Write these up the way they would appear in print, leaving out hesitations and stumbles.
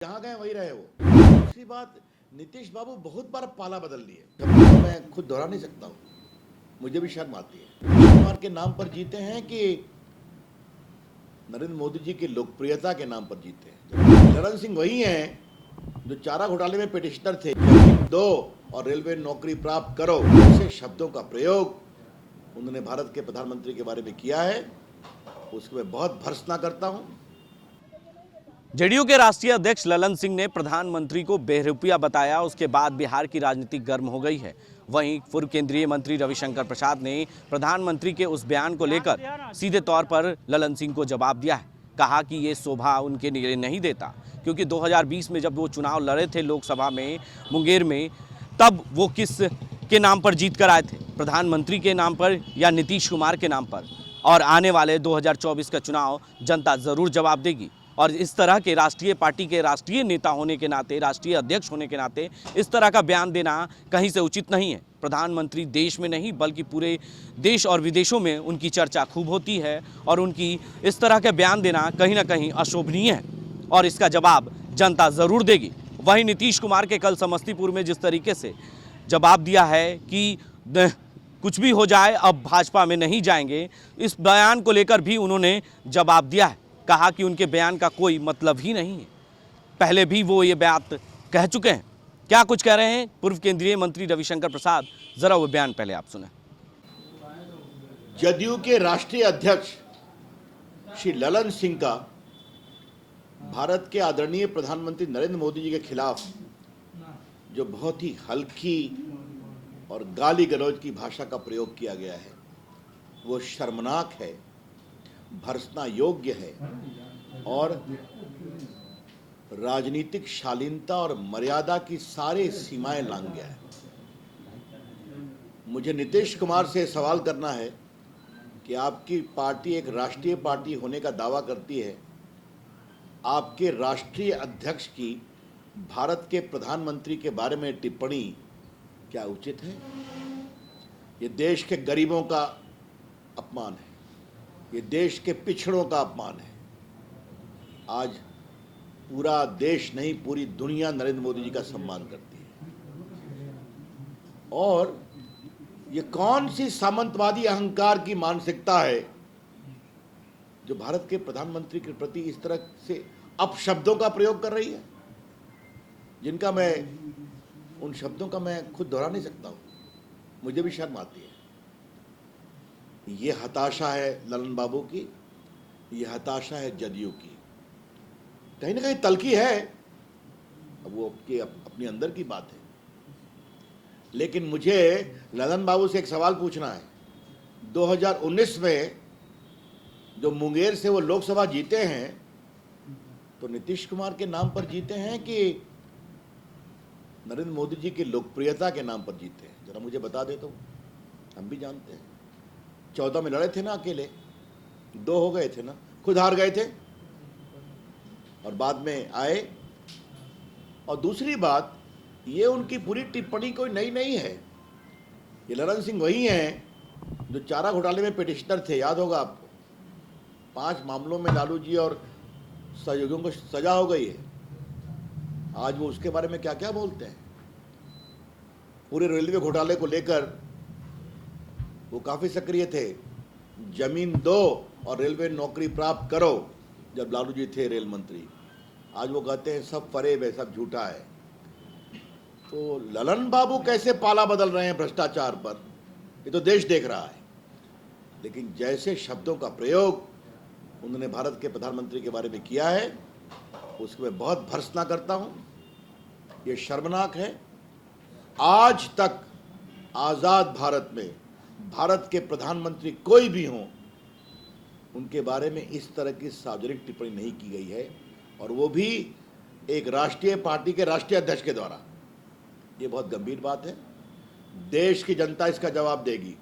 जहाँ गए वही रहे वो। दूसरी बात, नीतीश बाबू बहुत बार पाला बदल लिए, तो मैं खुद दोहरा नहीं सकता हूँ, मुझे भी शर्म आती है। नीतीश कुमार के नाम पर जीते हैं कि नरेंद्र मोदी जी की लोकप्रियता के नाम पर जीते हैं। ललन सिंह वही हैं जो चारा घोटाले में पिटिशनर थे, जमीन दो और रेलवे नौकरी प्राप्त करो, ऐसे शब्दों का प्रयोग उन्होंने भारत के प्रधानमंत्री के बारे में किया है, उसको मैं बहुत भर्त्सना करता हूँ। जेडीयू के राष्ट्रीय अध्यक्ष ललन सिंह ने प्रधानमंत्री को बेरुपया बताया। उसके बाद बिहार की राजनीति गर्म हो गई है। वहीं पूर्व केंद्रीय मंत्री रविशंकर प्रसाद ने प्रधानमंत्री के उस बयान को लेकर सीधे तौर पर ललन सिंह को जवाब दिया है। कहा कि ये शोभा उनके लिए नहीं देता, क्योंकि 2020 में जब वो चुनाव लड़े थे लोकसभा में मुंगेर में, तब वो किस के नाम पर जीत कर आए थे, प्रधानमंत्री के नाम पर या नीतीश कुमार के नाम पर। और आने वाले 2024 का चुनाव जनता जरूर जवाब देगी। और इस तरह के राष्ट्रीय पार्टी के राष्ट्रीय नेता होने के नाते, राष्ट्रीय अध्यक्ष होने के नाते इस तरह का बयान देना कहीं से उचित नहीं है। प्रधानमंत्री देश में नहीं बल्कि पूरे देश और विदेशों में उनकी चर्चा खूब होती है और उनकी इस तरह के बयान देना कहीं ना कहीं अशोभनीय है और इसका जवाब जनता ज़रूर देगी। वहीं नीतीश कुमार के कल समस्तीपुर में जिस तरीके से जवाब दिया है कि कुछ भी हो जाए अब भाजपा में नहीं जाएंगे, इस बयान को लेकर भी उन्होंने जवाब दिया है। कहा कि उनके बयान का कोई मतलब ही नहीं है। पहले भी वो ये बात कह चुके हैं। क्या कुछ कह रहे हैं पूर्व केंद्रीय मंत्री रविशंकर प्रसाद, जरा वो बयान पहले आप सुने। जदयू के राष्ट्रीय अध्यक्ष श्री ललन सिंह का भारत के आदरणीय प्रधानमंत्री नरेंद्र मोदी जी के खिलाफ जो बहुत ही हल्की और गाली गलौज की भाषा का प्रयोग किया गया है, वो शर्मनाक है, भर्त्सना योग्य है और राजनीतिक शालीनता और मर्यादा की सारी सीमाएं लांघ गया है। मुझे नीतीश कुमार से सवाल करना है कि आपकी पार्टी एक राष्ट्रीय पार्टी होने का दावा करती है, आपके राष्ट्रीय अध्यक्ष की भारत के प्रधानमंत्री के बारे में टिप्पणी क्या उचित है? ये देश के गरीबों का अपमान है, ये देश के पिछड़ों का अपमान है। आज पूरा देश नहीं, पूरी दुनिया नरेंद्र मोदी जी का सम्मान करती है। और ये कौन सी सामंतवादी अहंकार की मानसिकता है जो भारत के प्रधानमंत्री के प्रति इस तरह से अपशब्दों का प्रयोग कर रही है, जिनका मैं उन शब्दों का मैं खुद दोहरा नहीं सकता हूं, मुझे भी शर्म आती है। ये हताशा है ललन बाबू की, ये हताशा है जदयू की, कहीं ना कहीं तल्खी है, अब वो अपनी अंदर की बात है। लेकिन मुझे ललन बाबू से एक सवाल पूछना है। 2019 में जो मुंगेर से वो लोकसभा जीते हैं, तो नीतीश कुमार के नाम पर जीते हैं कि नरेंद्र मोदी जी की लोकप्रियता के नाम पर जीते हैं? जरा मुझे बता दे तो हम भी जानते हैं। 14 में लड़े थे ना, अकेले 2 हो गए थे ना, खुद हार गए थे और बाद में आए। और दूसरी बात, ये उनकी पूरी टिप्पणी कोई नई नहीं है। ये ललन सिंह वही हैं जो चारा घोटाले में पिटिशनर थे, याद होगा आपको। 5 मामलों में लालू जी और सहयोगियों को सजा हो गई है। आज वो उसके बारे में क्या क्या बोलते हैं। पूरे रेलवे घोटाले को लेकर वो काफ़ी सक्रिय थे, जमीन दो और रेलवे नौकरी प्राप्त करो, जब लालू जी थे रेल मंत्री। आज वो कहते हैं सब फरेब है, सब झूठा है। तो ललन बाबू कैसे पाला बदल रहे हैं भ्रष्टाचार पर, ये तो देश देख रहा है। लेकिन जैसे शब्दों का प्रयोग उन्होंने भारत के प्रधानमंत्री के बारे में किया है, उसको मैं बहुत भर्त्सना करता हूं। ये शर्मनाक है। आज तक आज़ाद भारत में भारत के प्रधानमंत्री कोई भी हों, उनके बारे में इस तरह की सार्वजनिक टिप्पणी नहीं की गई है, और वो भी एक राष्ट्रीय पार्टी के राष्ट्रीय अध्यक्ष के द्वारा। ये बहुत गंभीर बात है। देश की जनता इसका जवाब देगी,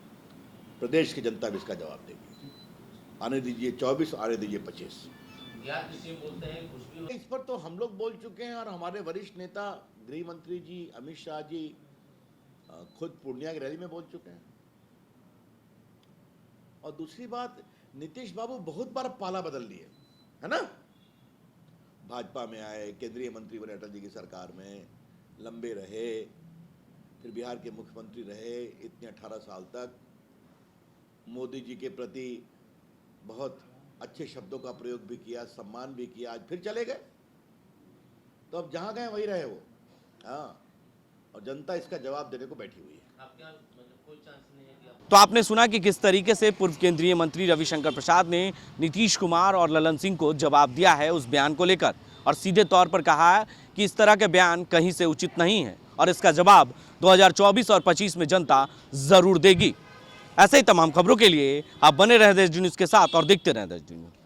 प्रदेश की जनता भी इसका जवाब देगी। आने दीजिए 24, आने दीजिए 25। इस पर तो हम लोग बोल चुके हैं और हमारे वरिष्ठ नेता गृह मंत्री जी अमित शाह जी खुद पूर्णिया की रैली में बोल चुके हैं। और दूसरी बात, नीतीश बाबू बहुत बार पाला बदल लिए, है ना, भाजपा में आए, केंद्रीय मंत्री बने अटल जी की सरकार में, लंबे रहे, फिर बिहार के मुख्यमंत्री रहे इतने 18 साल तक, मोदी जी के प्रति बहुत अच्छे शब्दों का प्रयोग भी किया, सम्मान भी किया, आज फिर चले गए। तो अब जहाँ गए वही रहे वो। हाँ, और जनता इसका जवाब देने को बैठी हुई है। कोई चांस नहीं है कि तो आपने सुना कि किस तरीके से पूर्व केंद्रीय मंत्री रविशंकर प्रसाद ने नीतीश कुमार और ललन सिंह को जवाब दिया है उस बयान को लेकर, और सीधे तौर पर कहा है कि इस तरह के बयान कहीं से उचित नहीं है और इसका जवाब 2024 और 25 में जनता जरूर देगी। ऐसे ही तमाम खबरों के लिए आप बने रहे देश न्यूज़ के साथ और देखते रहे देश न्यूज़।